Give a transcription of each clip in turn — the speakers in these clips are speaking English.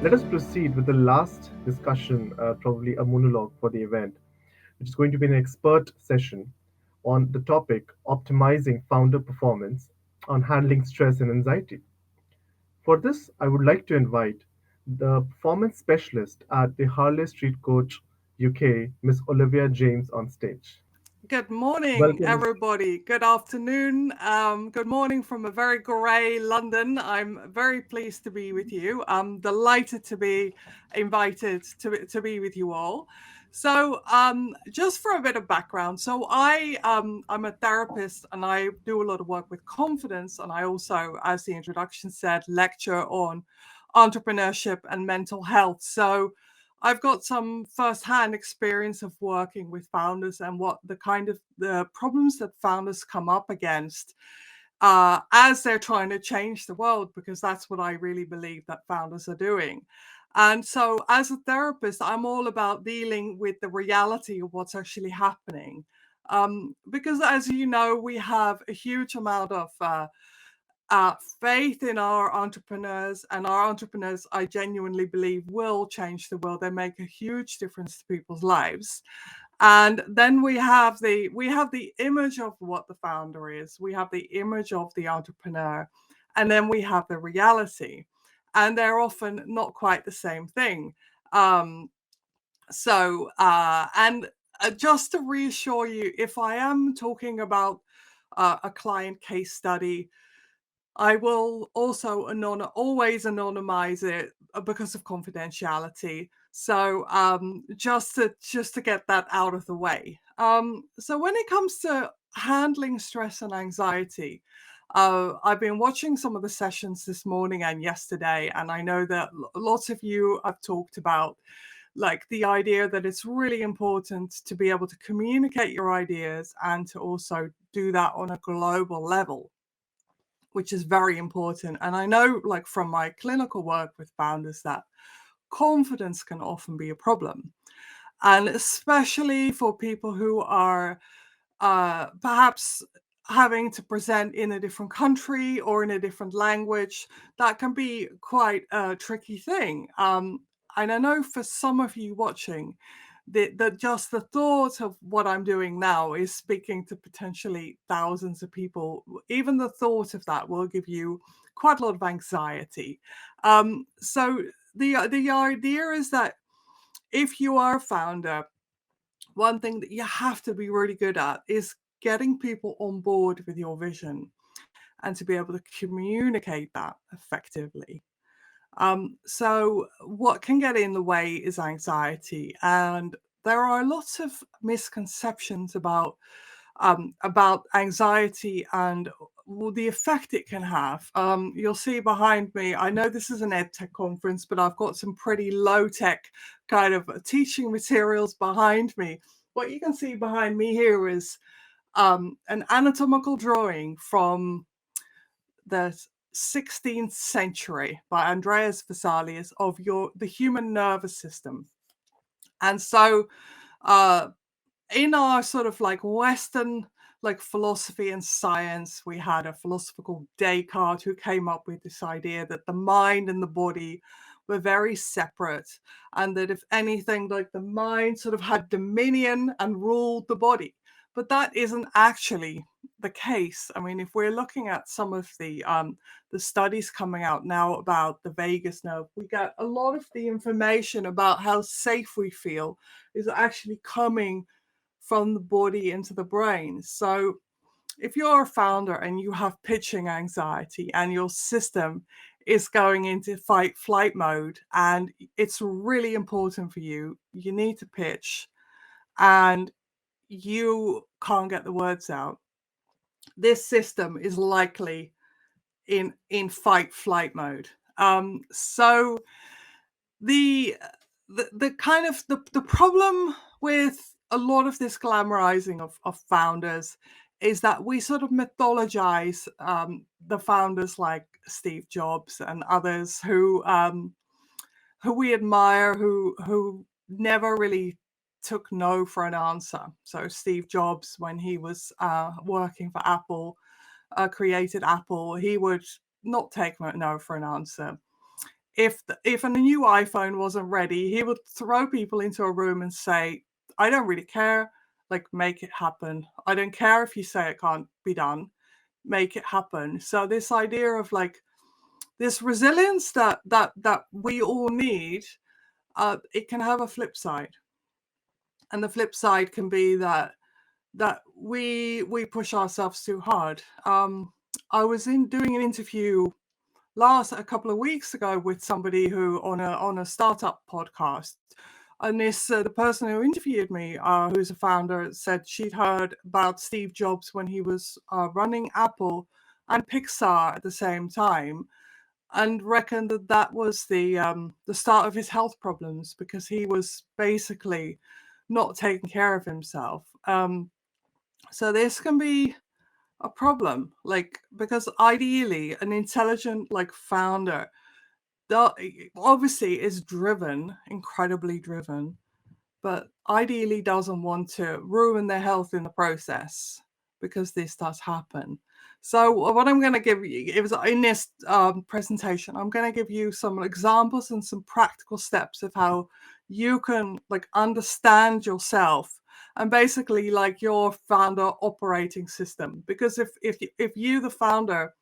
Let us proceed with the last discussion, probably a monologue for the event, which is going to be an expert session on the topic optimizing founder performance on handling stress and anxiety. For this, I would like to invite the performance specialist at the Harley Street Coach UK, Miss Olivia James, on stage. Good morning, Welcome. everybody. Good afternoon. Good morning from a very grey London. I'm very pleased to be with you. I'm delighted to be invited to be with you all. So, just for a bit of background, I'm a therapist and I do a lot of work with confidence, and I also, as the introduction said, lecture on entrepreneurship and mental health. So, I've got some firsthand experience of working with founders and what the kind of the problems that founders come up against as they're trying to change the world, because that's what I really believe that founders are doing. And so, as a therapist, I'm all about dealing with the reality of what's actually happening. Because, as you know, we have a huge amount of faith in our entrepreneurs, and our entrepreneurs, I genuinely believe, will change the world. They make a huge difference to people's lives. And then we have the image of what the founder is, we have the image of the entrepreneur, and then we have the reality, and they're often not quite the same thing. um so and Just to reassure you, if I am talking about a client case study, I will also always anonymize it because of confidentiality. So just to get that out of the way. So when it comes to handling stress and anxiety, I've been watching some of the sessions this morning and yesterday, and I know that lots of you have talked about like the idea that it's really important to be able to communicate your ideas and to also do that on a global level, which is very important. And I know, like from my clinical work with founders, that confidence can often be a problem. And especially for people who are perhaps having to present in a different country or in a different language, that can be quite a tricky thing. And I know for some of you watching, that just the thought of what I'm doing now is speaking to potentially thousands of people. Even the thought of that will give you quite a lot of anxiety. So the idea is that if you are a founder, one thing that you have to be really good at is getting people on board with your vision and to be able to communicate that effectively. So what can get in the way is anxiety, and there are lots of misconceptions about anxiety and the effect it can have. You'll see behind me, I know this is an EdTech conference, but I've got some pretty low tech kind of teaching materials behind me. What you can see behind me here is an anatomical drawing from the 16th century by Andreas Vesalius of the human nervous system. And so uh, in our sort of like Western like philosophy and science, we had a philosopher called Descartes who came up with this idea that the mind and the body were very separate, and that if anything, like the mind sort of had dominion and ruled the body. But that isn't actually the case. I mean, if we're looking at some of the studies coming out now about the vagus nerve, we get a lot of the information about how safe we feel is actually coming from the body into the brain. So if you're a founder and you have pitching anxiety and your system is going into fight flight mode and it's really important for you, you need to pitch and you can't get the words out, this system is likely in fight flight mode. So the the kind of the problem with a lot of this glamorizing of founders is that we sort of mythologize the founders like Steve Jobs and others who we admire, who never really took no for an answer. So Steve Jobs, when he was working for Apple, created Apple, he would not take no for an answer. if a new iPhone wasn't ready, he would throw people into a room and say, I don't really care, like make it happen. I don't care if you say it can't be done, make it happen. So this idea of like this resilience that we all need, it can have a flip side. And the flip side can be that we push ourselves too hard. I was doing an interview a couple of weeks ago with somebody who on a startup podcast, and this the person who interviewed me, who's a founder, said she'd heard about Steve Jobs when he was running Apple and Pixar at the same time, and reckoned that that was the start of his health problems because he was basically not taking care of himself. So this can be a problem, like because ideally an intelligent like founder that obviously is incredibly driven, but ideally doesn't want to ruin their health in the process because this does happen. So what I'm going to give you is in this presentation, I'm going to give you some examples and some practical steps of how you can like understand yourself and basically like your founder operating system. Because if you the founder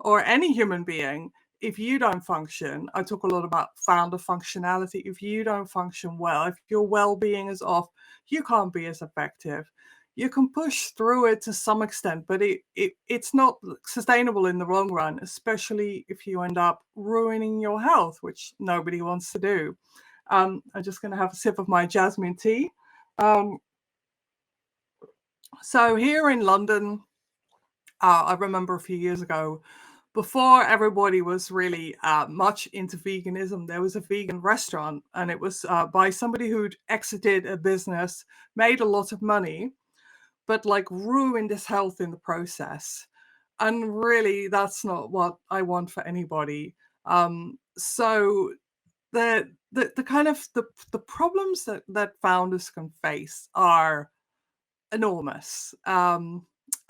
or any human being, if you don't function, I talk a lot about founder functionality. If you don't function well, if your well-being is off, you can't be as effective. You can push through it to some extent, but it's not sustainable in the long run, especially if you end up ruining your health, which nobody wants to do. I'm just going to have a sip of my jasmine tea. So here in London, I remember a few years ago, before everybody was really much into veganism, there was a vegan restaurant, and it was by somebody who'd exited a business, made a lot of money, but like ruined his health in the process. And really, that's not what I want for anybody. So the kind of the problems that founders can face are enormous.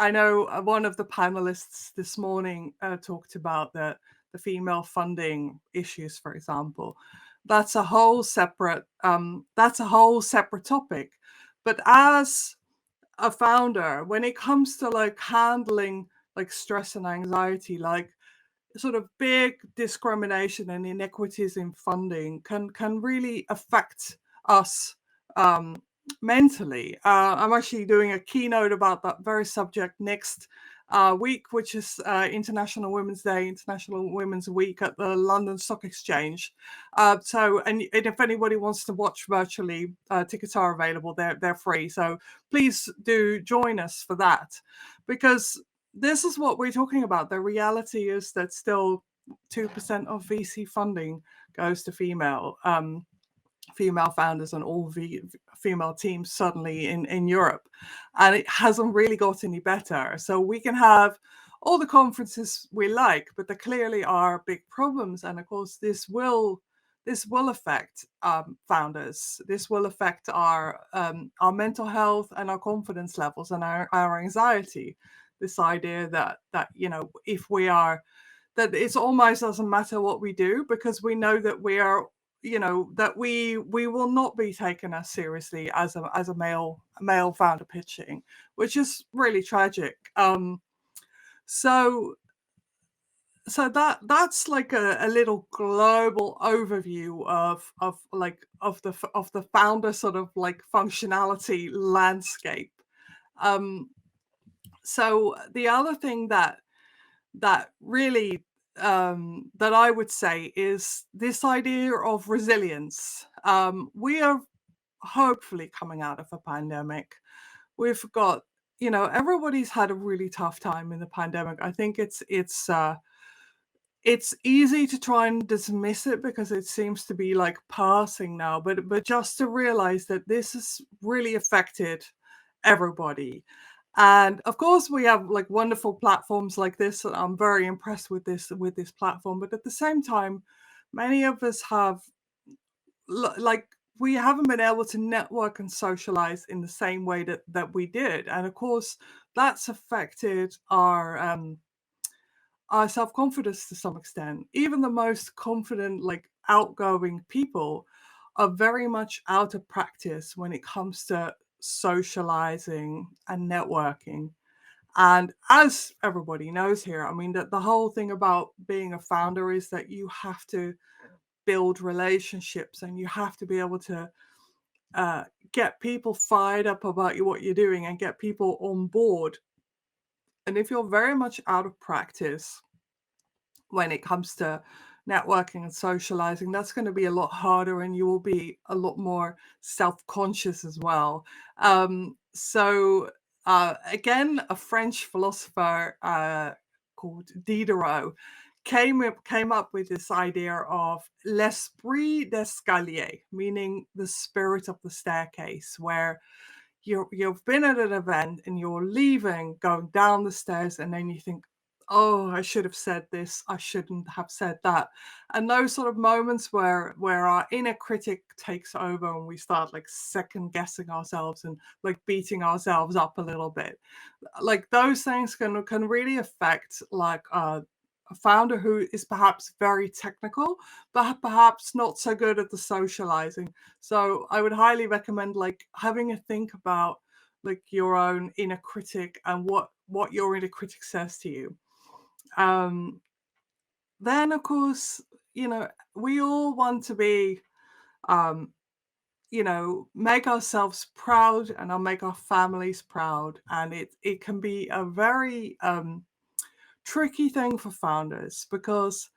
I know one of the panelists this morning talked about the female funding issues, for example. That's a whole separate topic. But as a founder, when it comes to like handling like stress and anxiety, like sort of big discrimination and inequities in funding can really affect us mentally. I'm actually doing a keynote about that very subject next week, which is International Women's Day, International Women's Week at the London Stock Exchange. And if anybody wants to watch virtually, tickets are available. They're free. So please do join us for that, because this is what we're talking about. The reality is that still 2% of VC funding goes to female founders and all female teams suddenly in Europe. And it hasn't really got any better. So we can have all the conferences we like, but there clearly are big problems. And of course, this will affect founders. This will affect our mental health and our confidence levels and our anxiety. This idea that if we are, that it almost doesn't matter what we do, because we know that we are, that we will not be taken as seriously as a male founder pitching, which is really tragic. So that's like a little global overview of the founder sort of like functionality landscape. So the other thing that really that I would say is this idea of resilience. We are hopefully coming out of a pandemic. We've got, everybody's had a really tough time in the pandemic. I think it's easy to try and dismiss it because it seems to be like passing now, but just to realize that this has really affected everybody. And of course we have like wonderful platforms like this, and I'm very impressed with this platform, but at the same time, many of us have like we haven't been able to network and socialize in the same way that we did. And of course that's affected our self-confidence to some extent. Even the most confident, like outgoing people are very much out of practice when it comes to socializing and networking. And as everybody knows here, I mean, that the whole thing about being a founder is that you have to build relationships and you have to be able to get people fired up about what you're doing and get people on board. And if you're very much out of practice when it comes to networking and socializing, that's going to be a lot harder and you will be a lot more self-conscious as well. Again, a French philosopher called Diderot came up with this idea of l'esprit d'escalier, meaning the spirit of the staircase, where you've been at an event and you're leaving, going down the stairs, and then you think, oh, I should have said this, I shouldn't have said that. And those sort of moments where our inner critic takes over and we start like second guessing ourselves and like beating ourselves up a little bit, like those things can really affect like a founder who is perhaps very technical but perhaps not so good at the socializing. So I would highly recommend like having a think about like your own inner critic and what your inner critic says to you. Then of course, we all want to be make ourselves proud and I'll make our families proud, and it can be a very tricky thing for founders, because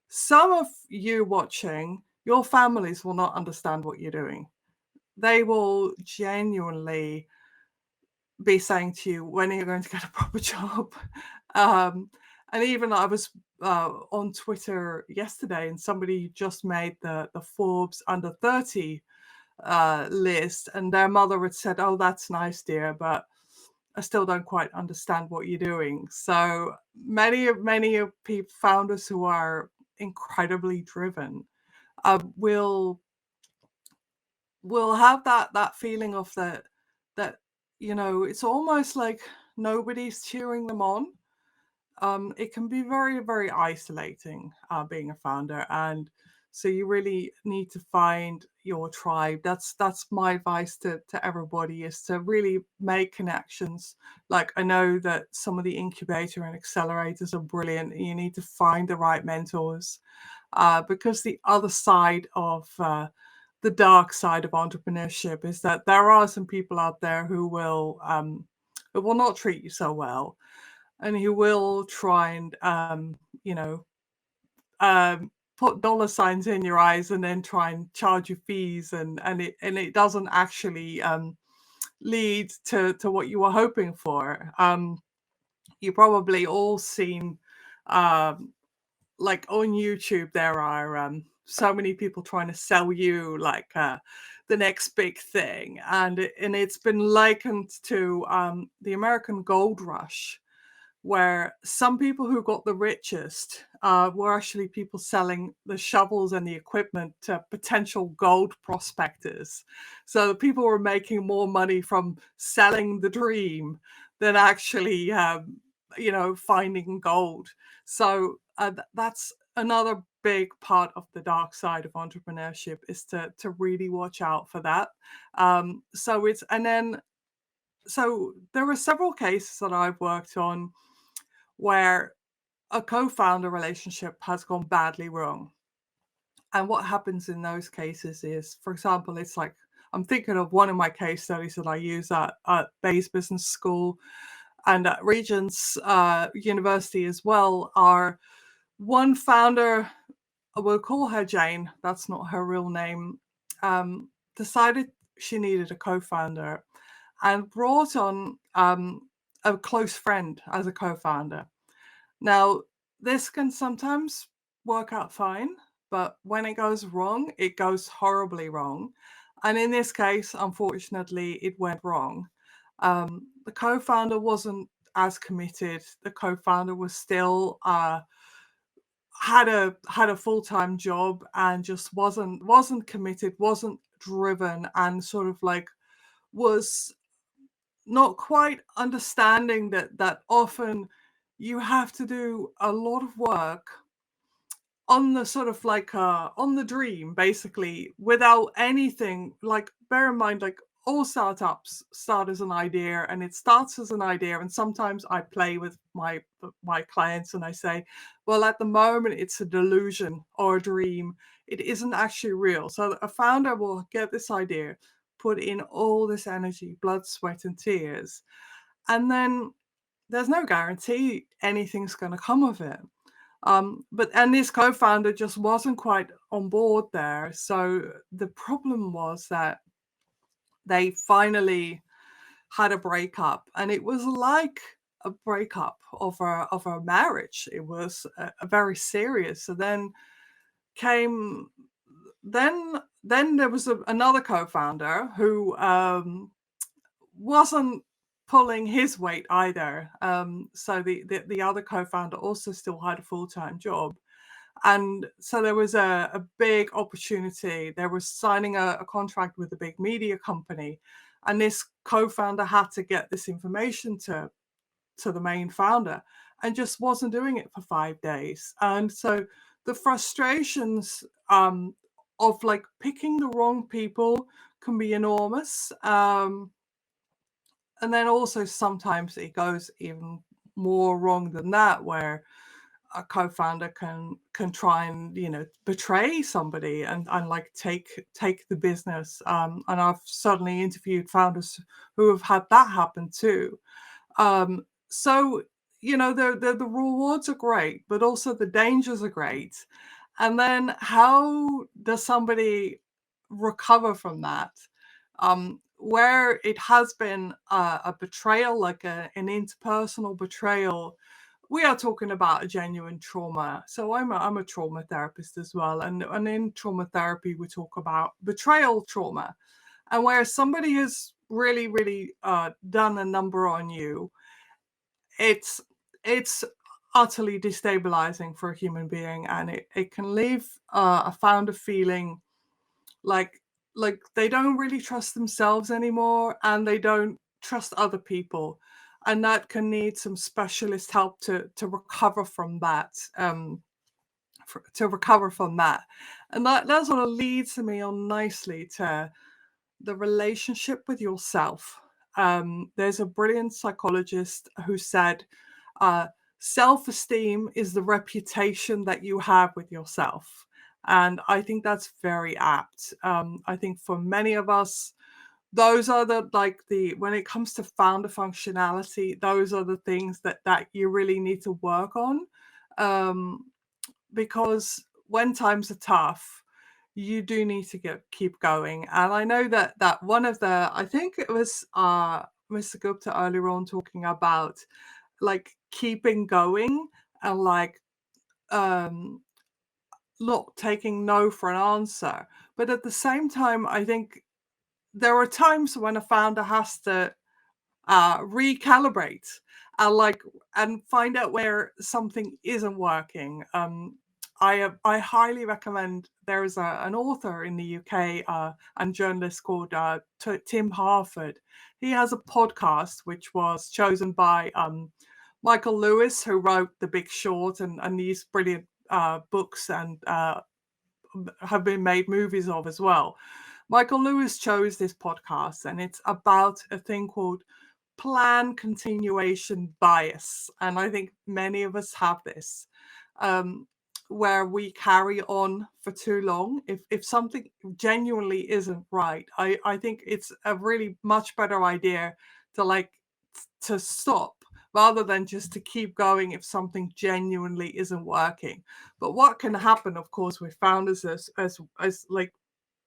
some of you watching, your families will not understand what you're doing. They will genuinely be saying to you, when are you going to get a proper job? And even I was on Twitter yesterday and somebody just made the Forbes under 30 list, and their mother had said, oh, that's nice, dear, but I still don't quite understand what you're doing. So many of people, founders who are incredibly driven, will have that feeling of that it's almost like nobody's cheering them on. It can be very, very isolating being a founder, and so you really need to find your tribe. That's my advice to everybody, is to really make connections. Like, I know that some of the incubator and accelerators are brilliant. You need to find the right mentors, because the other side of the dark side of entrepreneurship is that there are some people out there who will not treat you so well, and who will try and put dollar signs in your eyes and then try and charge you fees, and it doesn't actually lead to what you were hoping for. You probably all seen like on YouTube there are so many people trying to sell you like the next big thing, and it's been likened to the American gold rush, where some people who got the richest were actually people selling the shovels and the equipment to potential gold prospectors. So people were making more money from selling the dream than actually, finding gold. So that's another big part of the dark side of entrepreneurship, is to really watch out for that. So there are several cases that I've worked on where a co-founder relationship has gone badly wrong. And what happens in those cases is, for example, it's like, I'm thinking of one of my case studies that I use at Bayes Business School and at Regent's University as well, are one founder, we'll call her Jane, that's not her real name, decided she needed a co-founder and brought on a close friend as a co-founder. Now, this can sometimes work out fine, but when it goes wrong, it goes horribly wrong. And in this case, unfortunately, it went wrong. The co-founder wasn't as committed. The co-founder was still had a full-time job and just wasn't committed, wasn't driven, and sort of like was not quite understanding that often you have to do a lot of work on the sort of like on the dream, basically, without anything. Like, bear in mind, like, all startups start as an idea, and it starts as an idea, and sometimes I play with my clients and I say, well, at the moment it's a delusion or a dream. It isn't actually real. So a founder will get this idea, put in all this energy, blood, sweat, and tears, and then there's no guarantee anything's going to come of it. And this co-founder just wasn't quite on board there. So the problem was that they finally had a breakup, and it was like a breakup of a marriage. It was a very serious. So came then there was another co-founder who wasn't pulling his weight either. So the other co-founder also still had a full-time job. And so there was a big opportunity. They were signing a contract with a big media company. And this co-founder had to get this information to the main founder, and just wasn't doing it for 5 days. And so the frustrations of like picking the wrong people can be enormous. And then also sometimes it goes even more wrong than that, where a co-founder can try and betray somebody and like take the business. And I've certainly interviewed founders who have had that happen too. So the rewards are great, but also the dangers are great. And then how does somebody recover from that? Where it has been a betrayal, like an interpersonal betrayal, we are talking about a genuine trauma. So I'm a trauma therapist as well, and in trauma therapy we talk about betrayal trauma, and where somebody has really done a number on you. It's utterly destabilizing for a human being, and it can leave a founder feeling like they don't really trust themselves anymore, and they don't trust other people, and that can need some specialist help to recover from that. To recover from that, and that sort of leads me on nicely to the relationship with yourself. There's a brilliant psychologist who said, self-esteem is the reputation that you have with yourself. And I think that's very apt. I think for many of us, those are when it comes to founder functionality, those are the things that you really need to work on. Because when times are tough, you do need to keep going. And I know that one of I think it was Mr. Gupta earlier on talking about like keeping going, and like not taking no for an answer. But at the same time, I think there are times when a founder has to recalibrate and find out where something isn't working. I highly recommend. There is an author in the UK and journalist called Tim Harford. He has a podcast which was chosen by Michael Lewis, who wrote The Big Short and these brilliant books, and have been made movies of as well. Michael Lewis chose this podcast, and it's about a thing called plan continuation bias. And I think many of us have this, where we carry on for too long. If something genuinely isn't right, I think it's a really much better idea to stop, rather than just to keep going if something genuinely isn't working. But what can happen, of course, with founders as like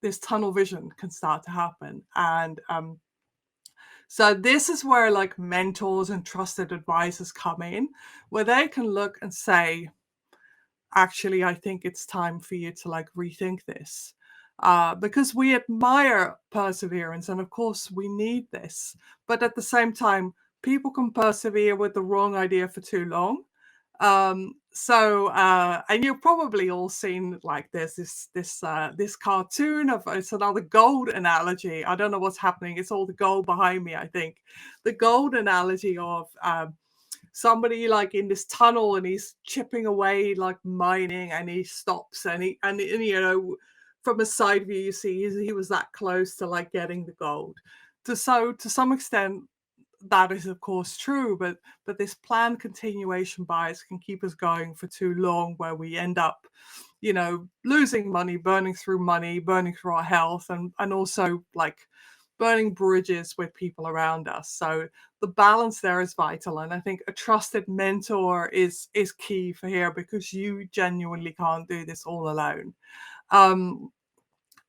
this tunnel vision can start to happen. And so this is where like mentors and trusted advisors come in, where they can look and say, actually, I think it's time for you to like rethink this. Because we admire perseverance, and of course we need this. But at the same time, people can persevere with the wrong idea for too long. And you've probably all seen like there's this cartoon of, it's another gold analogy. I don't know what's happening. It's all the gold behind me, I think. The gold analogy of somebody like in this tunnel and he's chipping away, like mining, and he stops and you know, from a side view you see he was that close to like getting the gold. To some extent that is of course true, but this planned continuation bias can keep us going for too long, where we end up, you know, losing money, burning through our health, and also like burning bridges with people around us. So the balance there is vital, and I think a trusted mentor is key for here, because you genuinely can't do this all alone.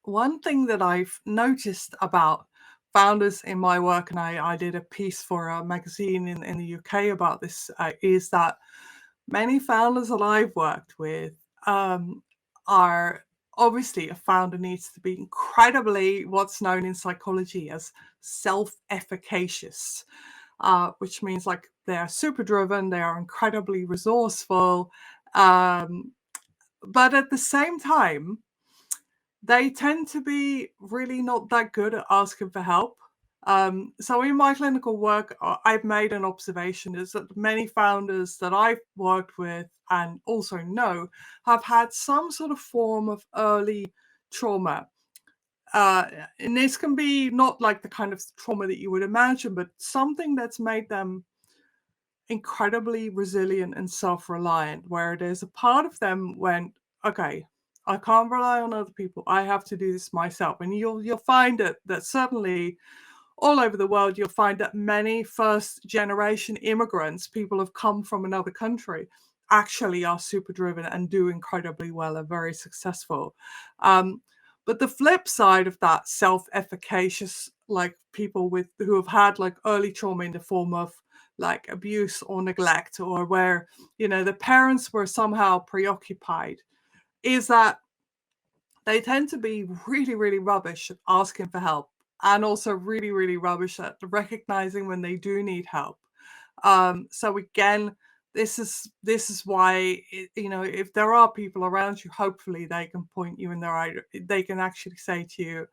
One thing that I've noticed about founders in my work, and I did a piece for a magazine in the UK about this, is that many founders that I've worked with are obviously, a founder needs to be incredibly what's known in psychology as self-efficacious, which means like they're super driven, they are incredibly resourceful, but at the same time, they tend to be really not that good at asking for help. So in my clinical work, I've made an observation is that many founders that I've worked with and also know have had some sort of form of early trauma. And this can be not like the kind of trauma that you would imagine, but something that's made them incredibly resilient and self-reliant, where there's a part of them when, okay, I can't rely on other people, I have to do this myself. And you'll find that certainly all over the world, you'll find that many first generation immigrants, people have come from another country, actually are super driven and do incredibly well, are very successful. But the flip side of that self-efficacious, like people who have had like early trauma in the form of like abuse or neglect, or where, you know, the parents were somehow preoccupied, is that they tend to be really, really rubbish at asking for help, and also really, really rubbish at recognizing when they do need help. So again, this is why, you know, if there are people around you, hopefully they can point you in the right. They can actually say to you,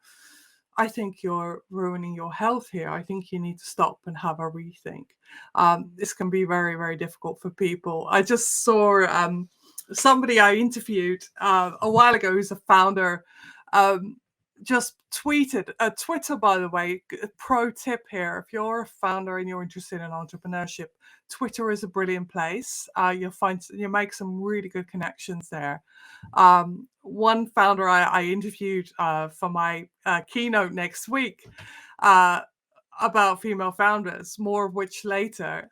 I think you're ruining your health here. I think you need to stop and have a rethink. This can be very, very difficult for people. I just saw somebody I interviewed a while ago who's a founder, just tweeted Twitter, by the way, pro tip here. If you're a founder and you're interested in entrepreneurship, Twitter is a brilliant place. You'll make some really good connections there. One founder I interviewed for my keynote next week about female founders, more of which later,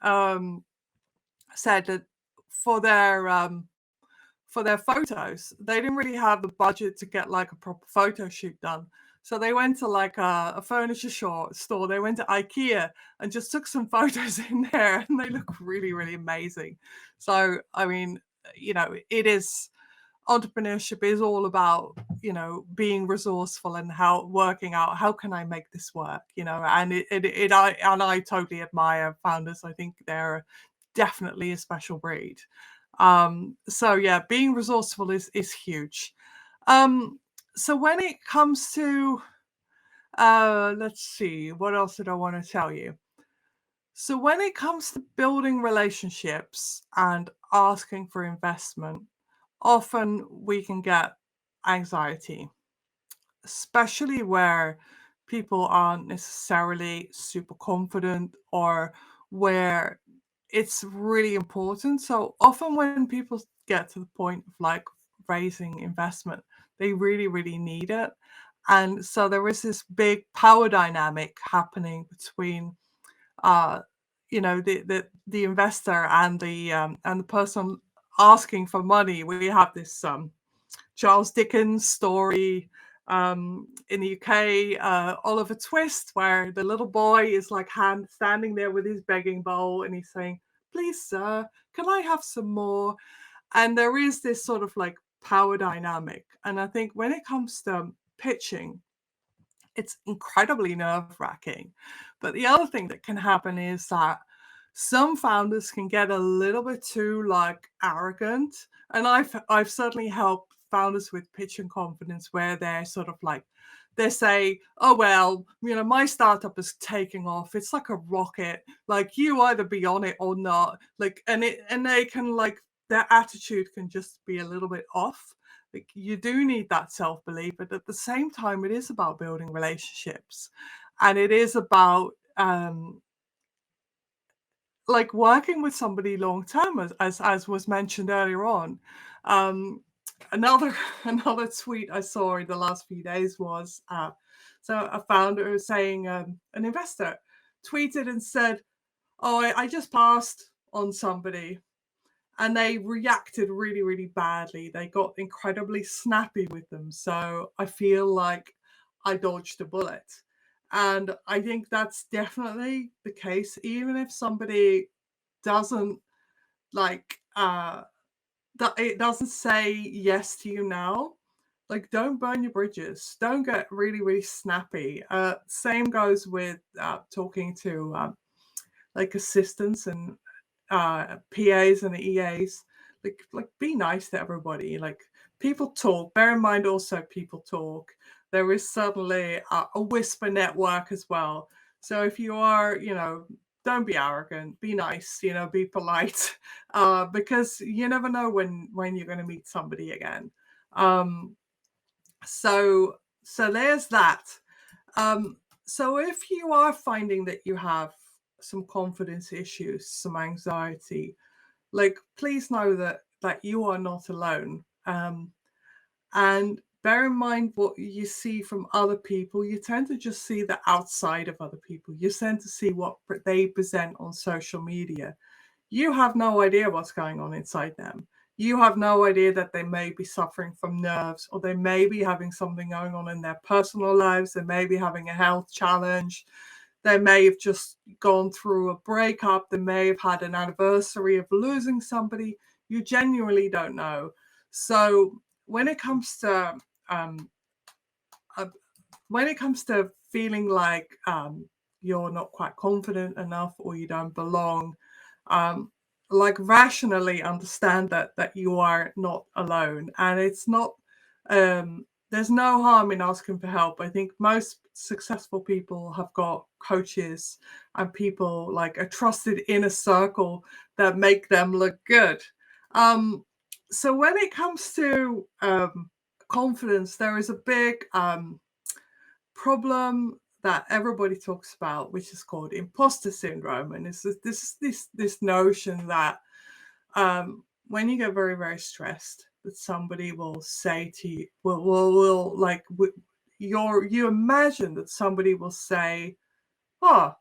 said that for their photos, they didn't really have the budget to get like a proper photo shoot done. So they went to like a furniture store. They went to IKEA and just took some photos in there, and they look really, really amazing. So, I mean, you know, entrepreneurship is all about, you know, being resourceful and working out how can I make this work, you know, and I totally admire founders. I think they're definitely a special breed. So yeah, being resourceful is huge. So when it comes to let's see, what else did I want to tell you? So when it comes to building relationships and asking for investment, often we can get anxiety, especially where people aren't necessarily super confident, or where it's really important. So often when people get to the point of like raising investment, they really, really need it. And so there is this big power dynamic happening between you know, the investor and the person asking for money. We have this Charles Dickens story in the UK, Oliver Twist, where the little boy is like standing there with his begging bowl, and he's saying, "Please, sir, can I have some more?" And there is this sort of like power dynamic. And I think when it comes to pitching, it's incredibly nerve-wracking. But the other thing that can happen is that some founders can get a little bit too like arrogant, and I've certainly helped founders with pitching confidence where they're sort of like, they say, oh, well, my startup is taking off. It's like a rocket. Like, you either be on it or not. Like, and they can, like, their attitude can just be a little bit off. Like, you do need that self-belief, but at the same time, it is about building relationships, and it is about like working with somebody long term, as was mentioned earlier on. Another tweet I saw in the last few days was so a founder saying an investor tweeted and said, "Oh, I just passed on somebody." And they reacted really, really badly. They got incredibly snappy with them. So I feel like I dodged a bullet. And I think that's definitely the case. Even if somebody doesn't like, it doesn't say yes to you now, like, don't burn your bridges. Don't get really, really snappy. Same goes with talking to like assistants and PAs and EAs. Like be nice to everybody. Like, people talk. Bear in mind also people talk. There is certainly a whisper network as well. So if you are, don't be arrogant. Be nice. Be polite, because you never know when you're going to meet somebody again. So there's that. So if you are finding that you have some confidence issues, some anxiety, like, please know that you are not alone. And bear in mind what you see from other people. You tend to just see the outside of other people. You tend to see what they present on social media. You have no idea what's going on inside them. You have no idea that they may be suffering from nerves, or they may be having something going on in their personal lives. They may be having a health challenge. They may have just gone through a breakup. They may have had an anniversary of losing somebody. You genuinely don't know. So when it comes to feeling like you're not quite confident enough, or you don't belong, like, rationally understand that you are not alone, and it's not. There's no harm in asking for help. I think most successful people have got coaches and people, like a trusted inner circle, that make them look good. So when it comes to confidence, there is a big problem that everybody talks about, which is called imposter syndrome, and it's this notion that when you get very, very stressed, that somebody will say to you, will like, you imagine that somebody will say, "Oh,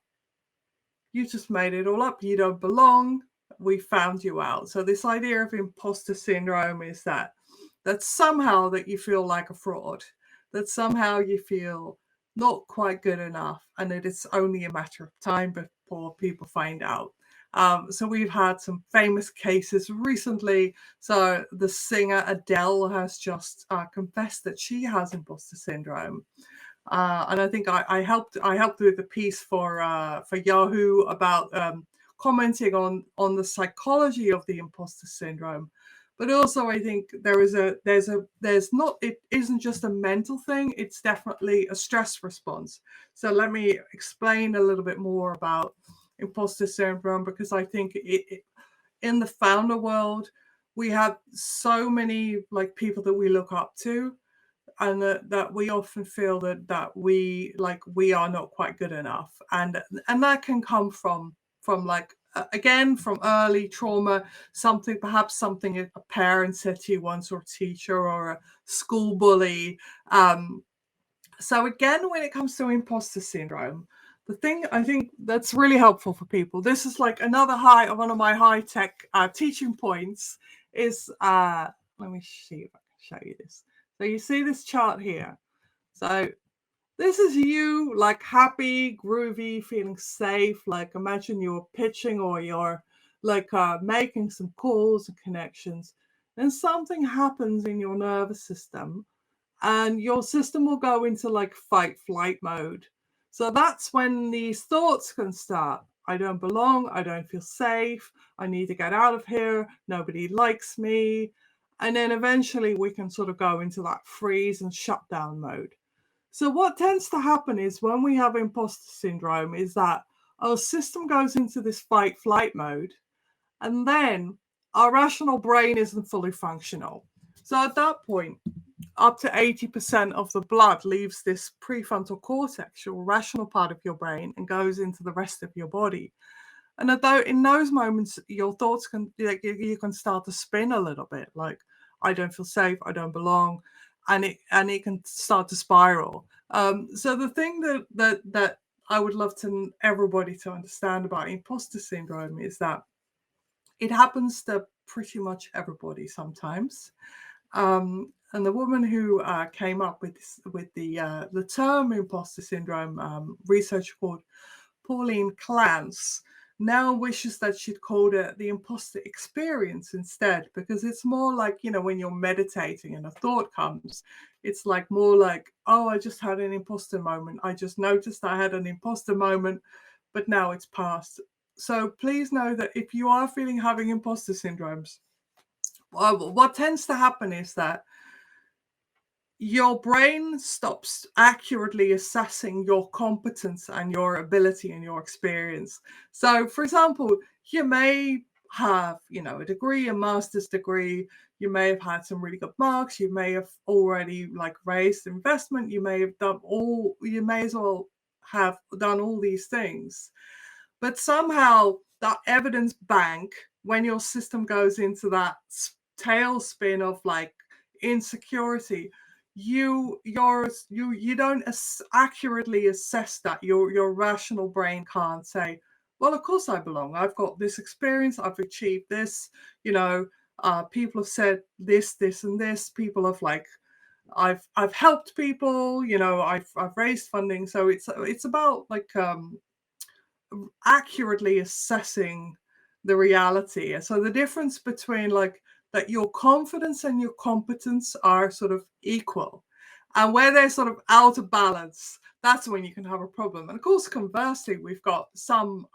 you just made it all up. You don't belong. We found you out." So this idea of imposter syndrome is that somehow that you feel like a fraud, that somehow you feel not quite good enough, and that it's only a matter of time before people find out. So we've had some famous cases recently. So the singer Adele has just confessed that she has imposter syndrome. And I think I helped with the piece for Yahoo about commenting on the psychology of the imposter syndrome. But also, I think it isn't just a mental thing, it's definitely a stress response. So let me explain a little bit more about imposter syndrome, because I think in the founder world, we have so many, like, people that we look up to, and that we often feel that we are not quite good enough, and that can come from like, again, from early trauma, perhaps something a parent said to you once, or a teacher, or a school bully. So again, when it comes to imposter syndrome, the thing I think that's really helpful for people, this is like one of my high tech teaching points, is let me see if I can show you this. So you see this chart here. So this is you, like, happy, groovy, feeling safe. Like, imagine you're pitching, or you're like making some calls and connections, and something happens in your nervous system, and your system will go into like fight flight mode. So that's when these thoughts can start. I don't belong. I don't feel safe. I need to get out of here. Nobody likes me. And then eventually we can sort of go into that freeze and shutdown mode. So what tends to happen is when we have imposter syndrome is that our system goes into this fight flight mode, and then our rational brain isn't fully functional. So at that point, up to 80% of the blood leaves this prefrontal cortex, your rational part of your brain, and goes into the rest of your body. And although in those moments, your thoughts can, like, you can start to spin a little bit, like, I don't feel safe, I don't belong, and it can start to spiral. So the thing that I would love to everybody to understand about imposter syndrome is that it happens to pretty much everybody sometimes. And the woman who came up with the term imposter syndrome, researcher called Pauline Clance, now wishes that she'd called it the imposter experience instead, because it's more like, when you're meditating and a thought comes, it's like more like, oh, I just had an imposter moment. I just noticed I had an imposter moment, but now it's past. So please know that if you are having imposter syndromes, what tends to happen is that your brain stops accurately assessing your competence and your ability and your experience. So, for example, you may have, a degree, a master's degree. You may have had some really good marks. You may have already raised investment. You may as well have done all these things. But somehow that evidence bank, when your system goes into that tailspin of insecurity, you don't accurately assess that. Your rational brain can't say, well, of course I belong. I've got this experience. I've achieved this. People have said this, and this. People have I've helped people. I've raised funding. So it's about accurately assessing the reality. So the difference between that your confidence and your competence are sort of equal, and where they're sort of out of balance, that's when you can have a problem. And of course, conversely, we've got some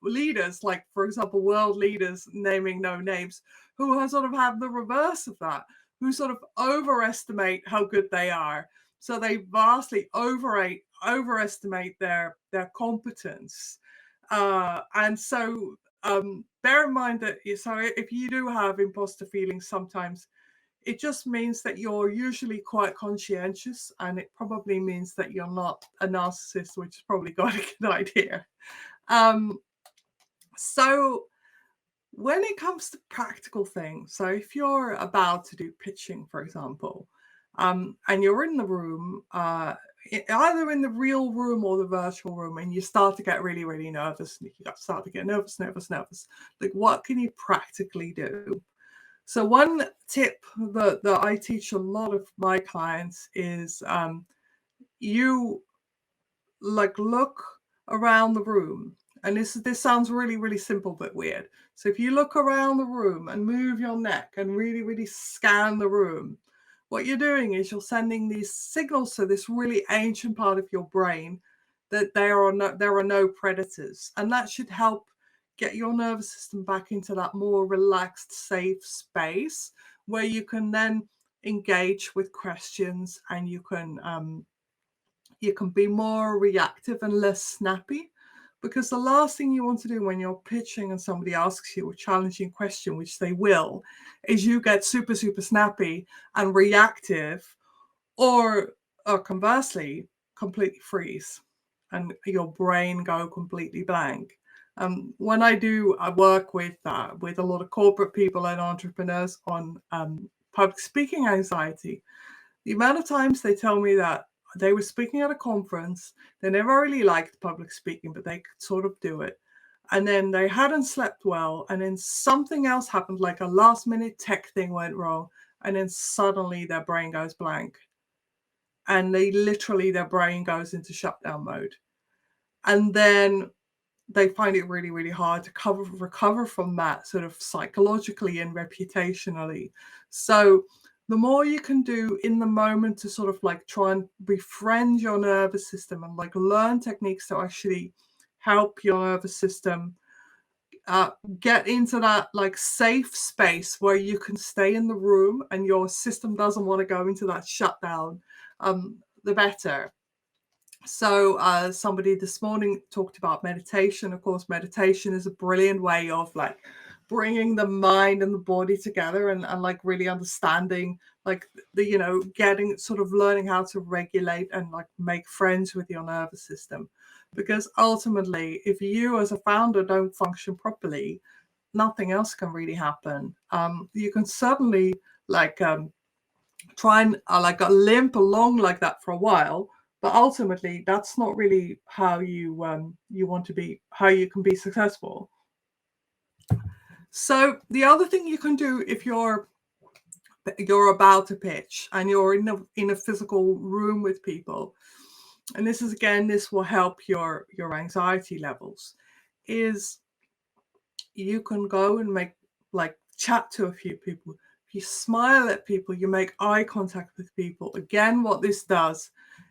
leaders, like for example, world leaders, naming no names, who have sort of have the reverse of that, who sort of overestimate how good they are. So they vastly overestimate their competence. And so bear in mind that if you do have imposter feelings sometimes, it just means that you're usually quite conscientious, and it probably means that you're not a narcissist, which is probably not a good idea. So when it comes to practical things, so if you're about to do pitching, for example, and you're in the room, either in the real room or the virtual room, and you start to get really, really nervous, and you start to get nervous. Like, what can you practically do? So one tip that I teach a lot of my clients is you look around the room. And this sounds really, really simple but weird. So if you look around the room and move your neck and really, really scan the room, what you're doing is you're sending these signals to this really ancient part of your brain that there are no predators. And that should help get your nervous system back into that more relaxed, safe space where you can then engage with questions, and you can be more reactive and less snappy. Because the last thing you want to do when you're pitching and somebody asks you a challenging question, which they will, is you get super, super snappy and reactive, or conversely, completely freeze and your brain go completely blank. When I work with a lot of corporate people and entrepreneurs on public speaking anxiety, the amount of times they tell me that they were speaking at a conference, they never really liked public speaking, but they could sort of do it. And then they hadn't slept well, and then something else happened, like a last minute tech thing went wrong, and then suddenly their brain goes blank. And their brain goes into shutdown mode. And then they find it really, really hard to recover from that, sort of psychologically and reputationally. So the more you can do in the moment to sort of try and befriend your nervous system and learn techniques to actually help your nervous system get into that like safe space where you can stay in the room and your system doesn't want to go into that shutdown, the better. So somebody this morning talked about meditation. Of course, meditation is a brilliant way of like bringing the mind and the body together and like really understanding like the getting sort of learning how to regulate and like make friends with your nervous system, because ultimately if you as a founder don't function properly, nothing else can really happen. You can certainly like try and like limp along like that for a while, but ultimately that's not really how you want to be, how you can be successful. So the other thing you can do if you're about to pitch and you're in a physical room with people, and this will help your anxiety levels, is you can go and make like chat to a few people. You smile at people, you make eye contact with people. Again, what this does,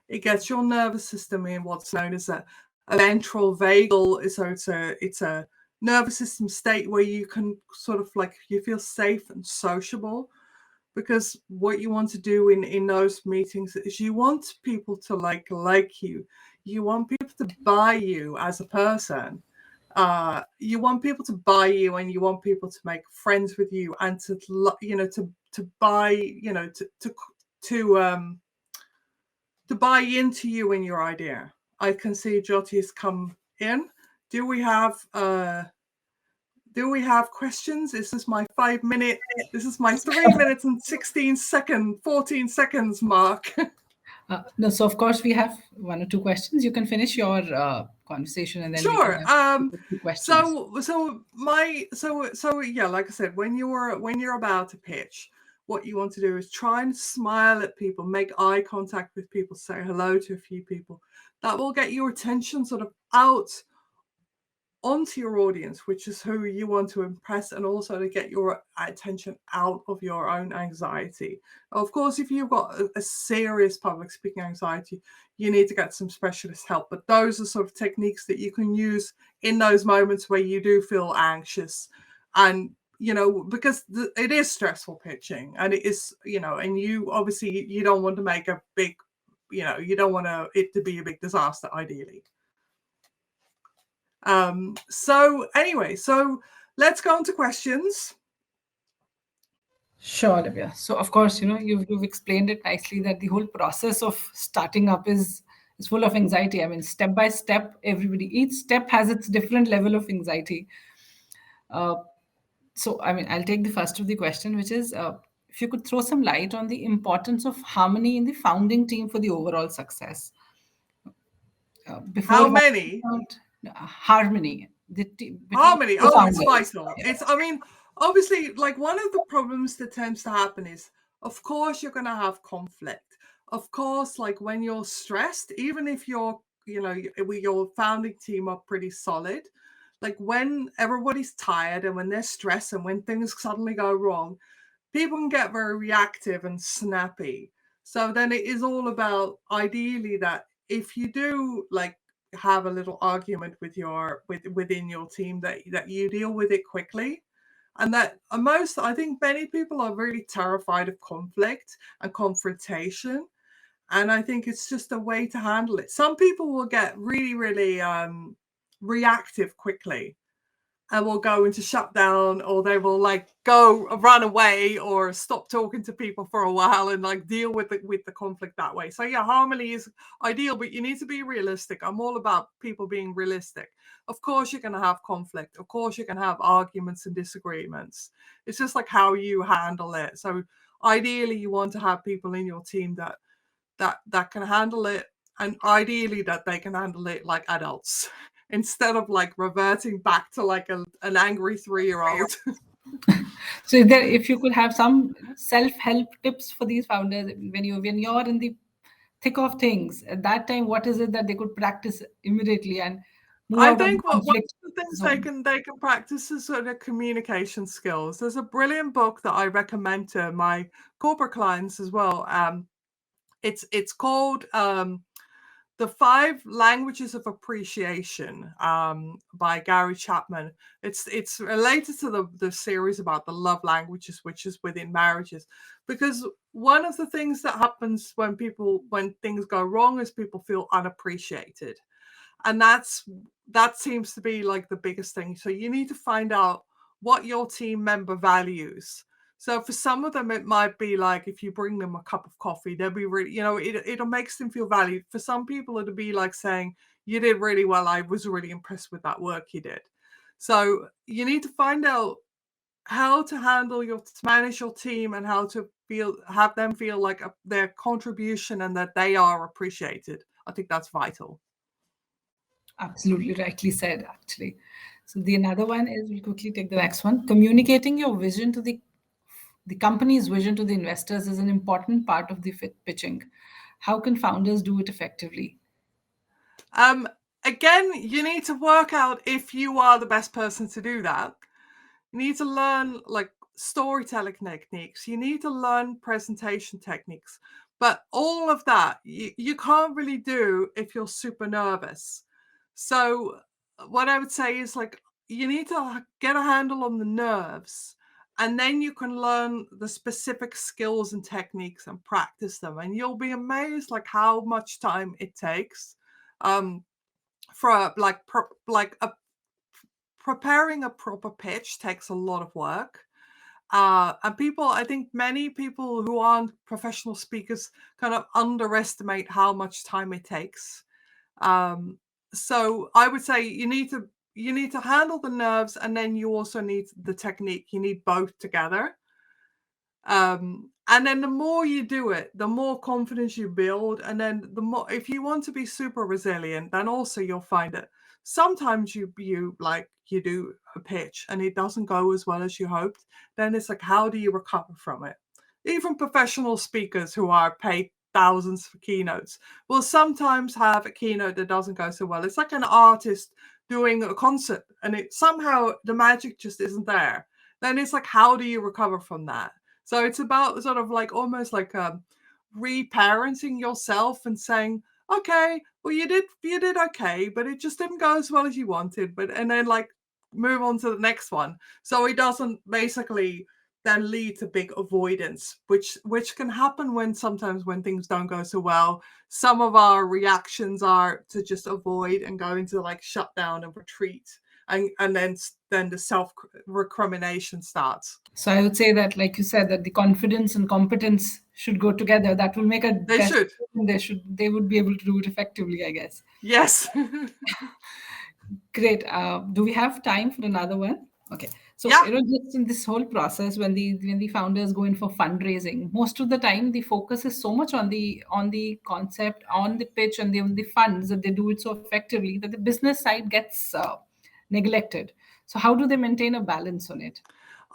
it gets your nervous system in what's known as a ventral vagal. So it's a nervous system state where you can sort of like, you feel safe and sociable, because what you want to do in those meetings is you want people to like you. You want people to buy you as a person. You want people to buy you, and you want people to make friends with you, and to buy, to buy into you and your idea. I can see Jyoti has come in. Do we have questions? This is my 5 minute. This is my 3 minutes and 14 seconds mark. No, so of course we have 1 or 2 questions. You can finish your conversation and then sure. We can have 2 questions. So yeah, like I said, when you're about to pitch, what you want to do is try and smile at people, make eye contact with people, say hello to a few people. That will get your attention sort of out onto your audience, which is who you want to impress, and also to get your attention out of your own anxiety. Of course, if you've got a serious public speaking anxiety, you need to get some specialist help, but those are sort of techniques that you can use in those moments where you do feel anxious. And because it is stressful pitching, and it is, and you obviously you don't want to make a big, you don't want it to be a big disaster ideally. So anyway, so let's go on to questions. Sure, Olivia. So of course, you've explained it nicely that the whole process of starting up is full of anxiety. I mean, step by step, each step has its different level of anxiety. So I mean, I'll take the first of the question, which is if you could throw some light on the importance of harmony in the founding team for the overall success. Before How many? Harmony. Harmony. Oh, it's vital. It's, I mean, obviously, like one of the problems that tends to happen is, of course, you're going to have conflict. Of course, like when you're stressed, even if your founding team are pretty solid, like when everybody's tired and when they're stressed and when things suddenly go wrong, people can get very reactive and snappy. So then it is all about, ideally, that if you do like have a little argument within your team, that you deal with it quickly. And that I think many people are really terrified of conflict and confrontation. And I think it's just a way to handle it. Some people will get really, really reactive quickly and will go into shutdown, or they will like go run away or stop talking to people for a while and like deal with the conflict that way. So yeah, harmony is ideal, but you need to be realistic. I'm all about people being realistic. Of course, you're going to have conflict. Of course, you can have arguments and disagreements. It's just like how you handle it. So ideally, you want to have people in your team that can handle it, and ideally that they can handle it like adults instead of like reverting back to like an angry 3-year-old. So if you could have some self-help tips for these founders when you're in the thick of things at that time, what is it that they could practice immediately and move I out think of one of conflict the things zone? they can practice is sort of communication skills. There's a brilliant book that I recommend to my corporate clients as well. It's called The the 5 languages of appreciation by Gary Chapman. It's related to the series about the love languages, which is within marriages, because one of the things that happens when things go wrong is people feel unappreciated, and that seems to be like the biggest thing. So you need to find out what your team member values. So for some of them, it might be like if you bring them a cup of coffee, they'll be really, it makes them feel valued. For some people, it'll be like saying, you did really well. I was really impressed with that work you did. So you need to find out how to manage your team and how to have them feel like their contribution and that they are appreciated. I think that's vital. Absolutely rightly said, actually. So the another one is, we'll quickly take the next one. Communicating your vision to the company's vision to the investors is an important part of the pitching. How can founders do it effectively? Again, you need to work out if you are the best person to do that. You need to learn like storytelling techniques. You need to learn presentation techniques. But all of that, you can't really do if you're super nervous. So what I would say is like, you need to get a handle on the nerves, and then you can learn the specific skills and techniques and practice them. And you'll be amazed like how much time it takes for preparing a proper pitch takes a lot of work. And I think many people who aren't professional speakers kind of underestimate how much time it takes. So I would say you need to handle the nerves, and then you also need the technique. You need both together. And then the more you do it, the more confidence you build. And then the more, if you want to be super resilient, then also you'll find it. Sometimes you do a pitch and it doesn't go as well as you hoped. Then it's like, how do you recover from it? Even professional speakers who are paid thousands for keynotes will sometimes have a keynote that doesn't go so well. It's like an artist doing a concert and it somehow the magic just isn't there. Then it's like, how do you recover from that? So it's about sort of like almost like reparenting yourself and saying, okay, well you did okay, but it just didn't go as well as you wanted. And then like move on to the next one. So it doesn't basically then lead to big avoidance, which can happen sometimes when things don't go so well. Some of our reactions are to just avoid and go into like shutdown and retreat. And then the self-recrimination starts. So I would say that, like you said, that the confidence and competence should go together. That will make a they would be able to do it effectively, I guess. Yes. Great. Do we have time for another one? Okay. So just in this whole process, when the founders go in for fundraising, most of the time the focus is so much on the concept, on the pitch, and on the funds, that they do it so effectively that the business side gets neglected. So how do they maintain a balance on it?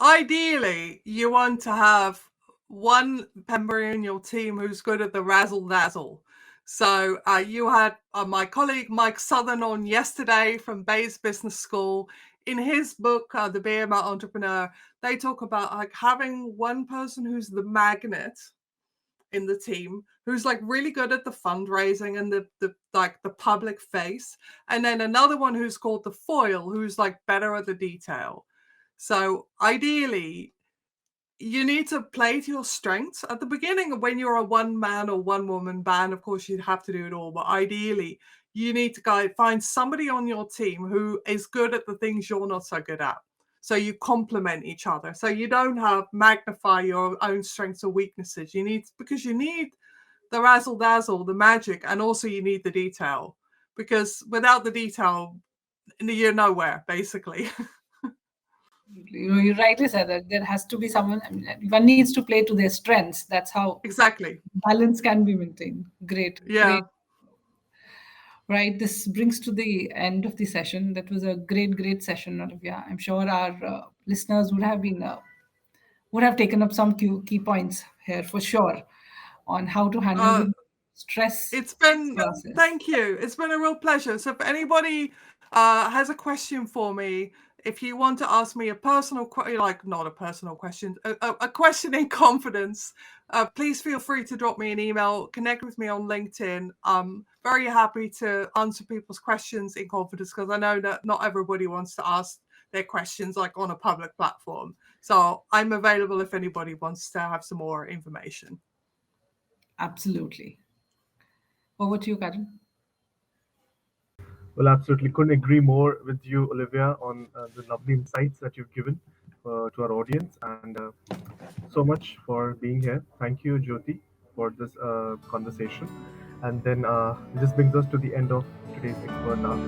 Ideally, you want to have one member in your team who's good at the razzle dazzle. So you had my colleague Mike Southern on yesterday from Bayes Business School. In his book, The BMO Entrepreneur, they talk about like having one person who's the magnet in the team, who's like really good at the fundraising and the public face, and then another one who's called the foil, who's like better at the detail. So ideally, you need to play to your strengths. At the beginning, when you're a one-man or one-woman band, of course, you'd have to do it all. But ideally, you need to find somebody on your team who is good at the things you're not so good at. So you complement each other. So you don't magnify your own strengths or weaknesses. Because you need the razzle-dazzle, the magic, and also you need the detail. Because without the detail, you're nowhere, basically. You rightly said that there has to be someone. I mean, one needs to play to their strengths. That's how exactly balance can be maintained. Great. Yeah. Great. Right. This brings to the end of the session. That was a great session, Olivia. I'm sure our listeners would have taken up some key points here for sure on how to handle the stress. Thank you. It's been a real pleasure. So if anybody has a question for me, if you want to ask me a personal, not a personal question, a question in confidence, please feel free to drop me an email, connect with me on LinkedIn. I'm very happy to answer people's questions in confidence, because I know that not everybody wants to ask their questions like on a public platform. So I'm available if anybody wants to have some more information. Absolutely. Over to you, Karan. Well, absolutely couldn't agree more with you, Olivia, on the lovely insights that you've given to our audience, and so much for being here. Thank you, Jyoti, for this conversation. And then this brings us to the end of today's Expert Hour.